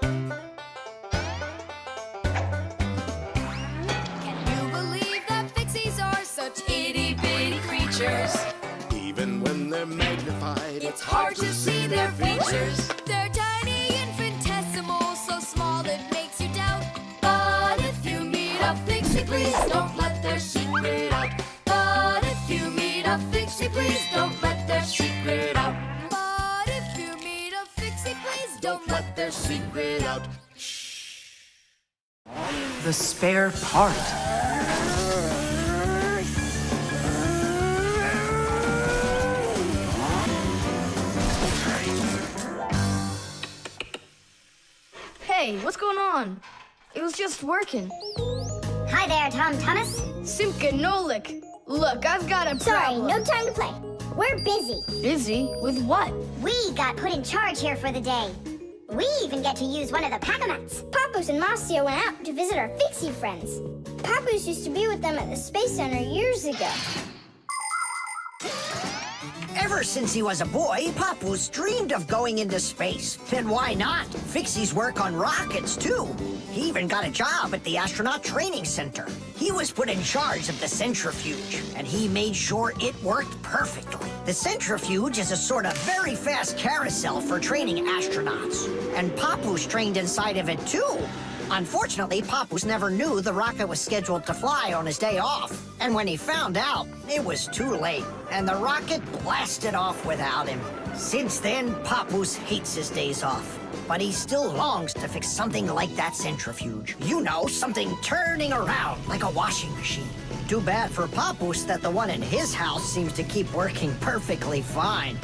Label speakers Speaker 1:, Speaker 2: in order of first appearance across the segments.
Speaker 1: Can you believe that Fixies are such itty-bitty creatures?
Speaker 2: Even when they're magnified,
Speaker 1: It's hard to see their features. They're tiny, infinitesimal, so small it makes you doubt. But if you meet a Fixie, please don't let their secret out. But if you meet a Fixie, please don't let their secret out. But if you meet a Fixie, please don't let their secret out.
Speaker 3: The spare part.
Speaker 4: Hey, what's going on? It was just working.
Speaker 5: Hi there, Tom Thomas.
Speaker 4: Simka and Nolik. Look, I've got a
Speaker 5: Sorry,
Speaker 4: problem.
Speaker 5: no time to play. We're busy.
Speaker 4: Busy? With what?
Speaker 5: We got put in charge here for the day. We even get to use one of the pack-a-mats. Papoose and Marcia went out to visit our Fixie friends. Papoose used to be with them at the Space Center years ago.
Speaker 6: Ever since he was a boy, Papoose dreamed of going into space. And why not? Fixies work on rockets, too. He even got a job at the Astronaut Training Center. He was put in charge of the centrifuge, and he made sure it worked perfectly. The centrifuge is a sort of very fast carousel for training astronauts. And Papoose trained inside of it, too. Unfortunately, Papoose never knew the rocket was scheduled to fly on his day off. And when he found out, it was too late, and the rocket blasted off without him. Since then, Papoose hates his days off. But he still longs to fix something like that centrifuge. You know, something turning around like a washing machine. Too bad for Papoose that the one in his house seems to keep working perfectly fine.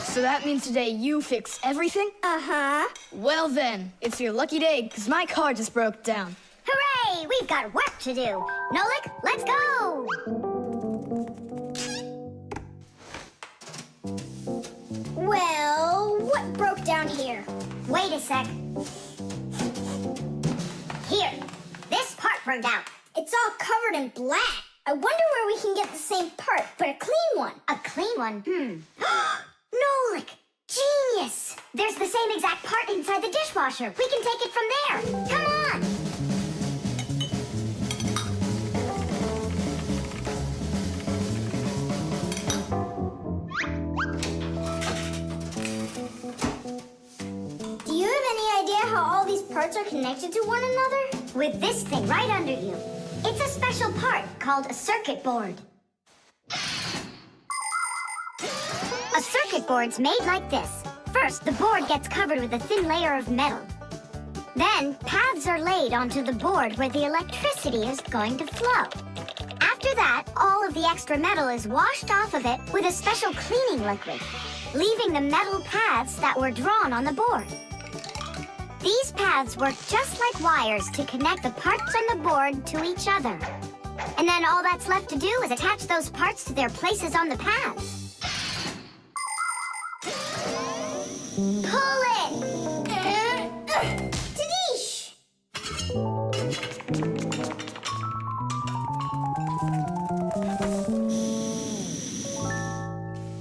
Speaker 4: So that means today you fix everything?
Speaker 5: Uh-huh.
Speaker 4: Well then, it's your lucky day, because my car just broke down.
Speaker 5: Hooray! We've got work to do. Nolik, let's go! Well, what broke down here? Wait a sec. Here, this part burned out. It's all covered in black. I wonder where we can get the same part, but a clean one. A clean one? Nolik! Genius! There's the same exact part inside the dishwasher. We can take it from there. Come on! Do you have any idea how all these parts are connected to one another? With this thing right under you. It's a special part called a circuit board. A circuit board's made like this. First, the board gets covered with a thin layer of metal. Then, paths are laid onto the board where the electricity is going to flow. After that, all of the extra metal is washed off of it with a special cleaning liquid, leaving the metal paths that were drawn on the board. These paths work just like wires to connect the parts on the board to each other. And then all that's left to do is attach those parts to their places on the paths. Pull it! Tadish!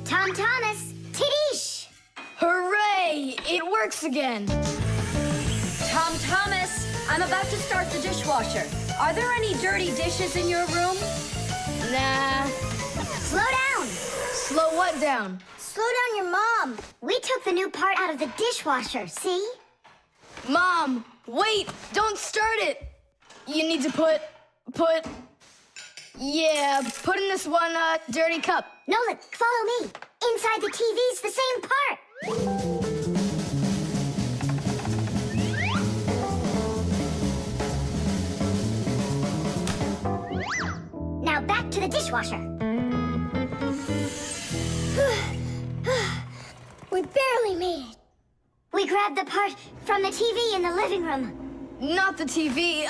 Speaker 5: Tom Thomas, Tadish!
Speaker 4: Hooray! It works again!
Speaker 7: Tom Thomas, I'm about to start the dishwasher. Are there any dirty dishes in your room?
Speaker 4: Nah.
Speaker 5: Slow down!
Speaker 4: Slow what down?
Speaker 5: Slow down your mom. We took the new part out of the dishwasher, see?
Speaker 4: Mom, wait! Don't start it! You need to put in this one, dirty cup.
Speaker 5: Nolik, follow me. Inside the TV's the same part. Now back to the dishwasher. We barely made it. We grabbed the part from the TV in the living room.
Speaker 4: Not the TV,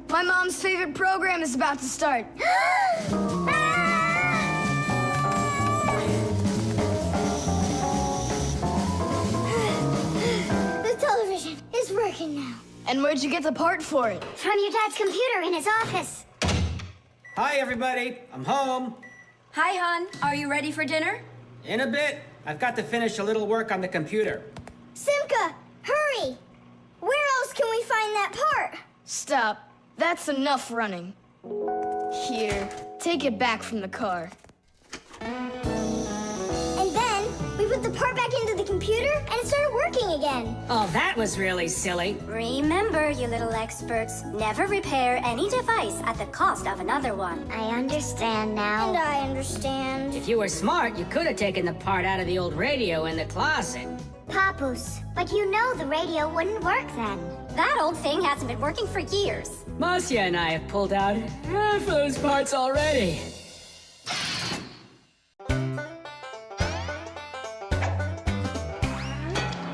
Speaker 4: my mom's favorite program is about to start.
Speaker 5: The television is working now.
Speaker 4: And where'd you get the part for it?
Speaker 5: From your dad's computer in his office.
Speaker 8: Hi, everybody. I'm home.
Speaker 7: Hi, hon. Are you ready for dinner?
Speaker 8: In a bit. I've got to finish a little work on the computer.
Speaker 5: Simka, hurry! Where else can we find that part?
Speaker 4: Stop. That's enough running. Here, take it back from the car.
Speaker 5: And then we put the part back into the computer and it started working again.
Speaker 8: Oh, that was really silly.
Speaker 7: Remember, you little experts, never repair any device at the cost of another one.
Speaker 5: I understand now. And I understand.
Speaker 8: If you were smart, you could have taken the part out of the old radio in the closet.
Speaker 5: Papoose, but you know the radio wouldn't work then.
Speaker 7: That old thing hasn't been working for years.
Speaker 8: Marcia and I have pulled out half those parts already.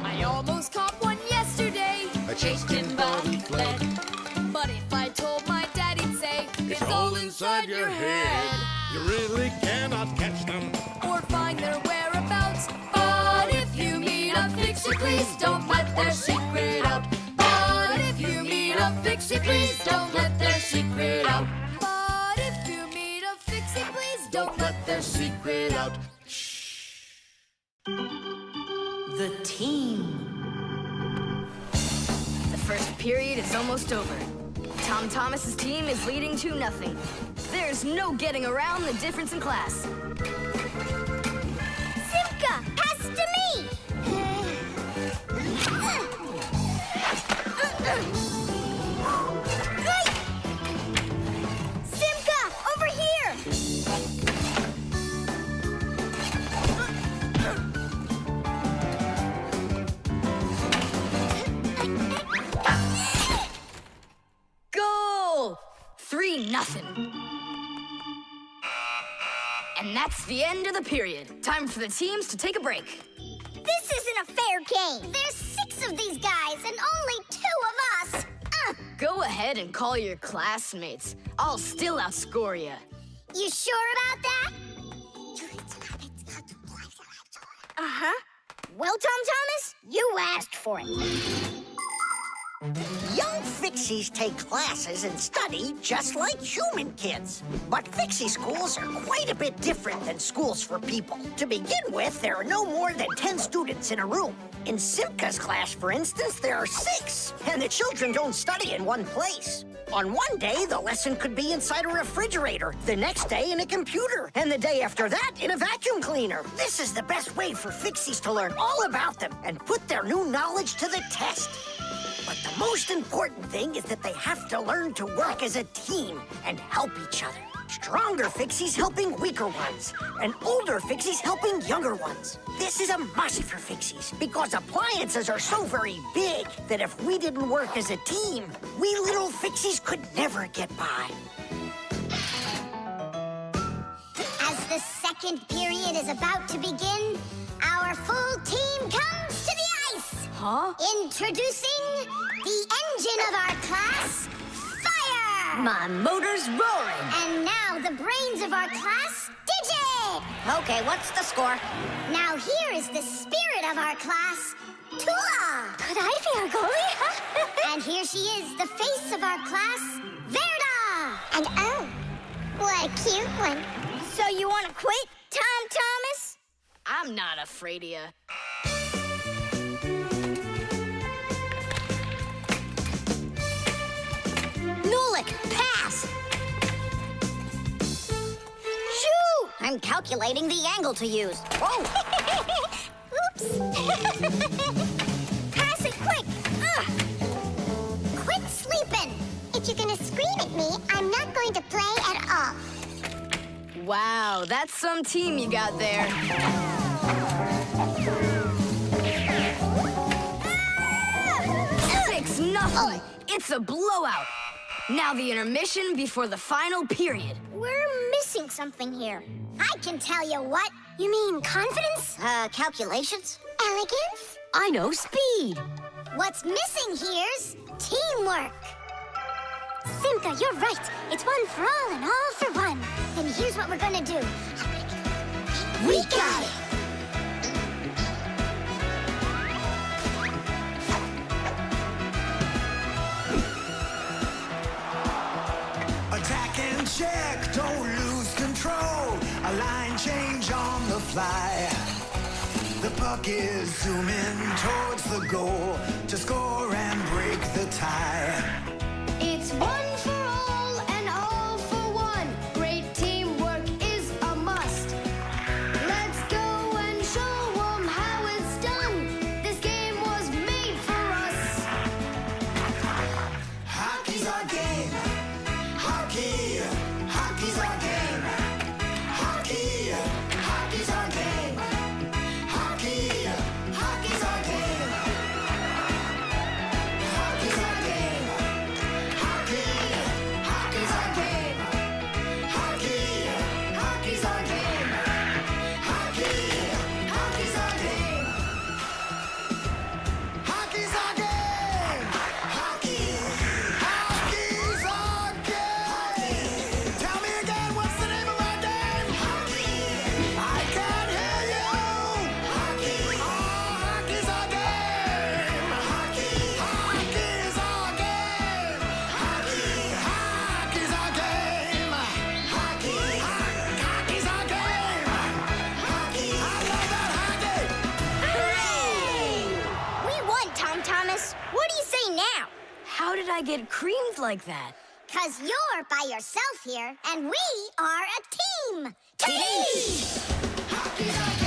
Speaker 1: I almost caught one yesterday.
Speaker 2: I chased him, but he fled.
Speaker 1: But if I told my dad, he'd say,
Speaker 2: It's all inside your head. You really cannot catch them.
Speaker 1: Or find their whereabouts. But if you meet a Fixie, please don't let their secret out. But if you meet a Fixie, please don't let their secret out. But if you meet a Fixie, please don't let their secret out.
Speaker 3: The team.
Speaker 4: The first period is almost over. Tom Thomas's team is leading 2-0. There's no getting around the difference in class.
Speaker 5: Simka, pass to me! Simka, over here!
Speaker 4: Goal! 3-0. And that's the end of the period. Time for the teams to take a break.
Speaker 5: This isn't a fair game. There's 6 of these guys and only 2 of us.
Speaker 4: Go ahead and call your classmates. I'll still outscore you.
Speaker 5: You sure about that? Uh-huh. Well, Tom Thomas, you asked for it.
Speaker 6: Young Fixies take classes and study just like human kids. But Fixie schools are quite a bit different than schools for people. To begin with, there are no more than 10 students in a room. In Simka's class, for instance, there are 6, and the children don't study in one place. On one day, the lesson could be inside a refrigerator, the next day in a computer, and the day after that in a vacuum cleaner. This is the best way for Fixies to learn all about them and put their new knowledge to the test. But the most important thing is that they have to learn to work as a team and help each other. Stronger Fixies helping weaker ones, and older Fixies helping younger ones. This is a must for Fixies, because appliances are so very big that if we didn't work as a team, we little Fixies could never get by.
Speaker 5: As the second period is about to begin, our full team comes to the ice.
Speaker 4: Huh?
Speaker 5: Introducing the engine of our class, Fire!
Speaker 6: My motor's roaring.
Speaker 5: And now the brains of our class, Digit!
Speaker 6: Okay, what's the score?
Speaker 5: Now here is the spirit of our class, Tula! Could I be our goalie? And here she is, the face of our class, Verda! And oh, what a cute one. So you want to quit, Tom Thomas?
Speaker 4: I'm not afraid of you.
Speaker 5: Nolik, pass! Shoot!
Speaker 6: I'm calculating the angle to use. Oh!
Speaker 5: Oops! Pass it quick! Ugh. Quit sleeping! If you're gonna scream at me, I'm not going to play at all.
Speaker 4: Wow, that's some team you got there. 6-0. It's a blowout. Now the intermission before the final period.
Speaker 5: We're missing something here. I can tell you what. You mean confidence?
Speaker 6: Calculations?
Speaker 5: Elegance?
Speaker 7: I know speed.
Speaker 5: What's missing here's teamwork. Simka, you're right. It's one for all and all for one. Then here's what we're gonna do. We got it!
Speaker 9: Attack and check, don't lose control. A line change on the fly. The puck is zooming towards the goal to score and break the tie.
Speaker 1: It's one for all and all for one. Great teamwork is a must. Let's go and show 'em how it's done. This game was made for us.
Speaker 9: Hockey's our game. Hockey, hockey's our game. Hockey, hockey's our game. Hockey, hockey's our game. Hockey's our game. Hockey, hockey's our game. Hockey, hockey's our game. Hockey, hockey's our game. Hockey's our game. Hockey, hockey's our game. Tell me again, what's the name of our game? Hockey. I can't hear you. Hockey. Oh, hockey's our game. Hockey. Hockey's our game. Hockey. Hockey's our game. Hockey. Hockey's our game. Hockey. I love that hockey.
Speaker 5: We won, Tom Thomas. What do you say now?
Speaker 4: How did I get creamed like that?
Speaker 5: 'Cause you're by yourself here, and we are a team. Team!
Speaker 9: Hockey's our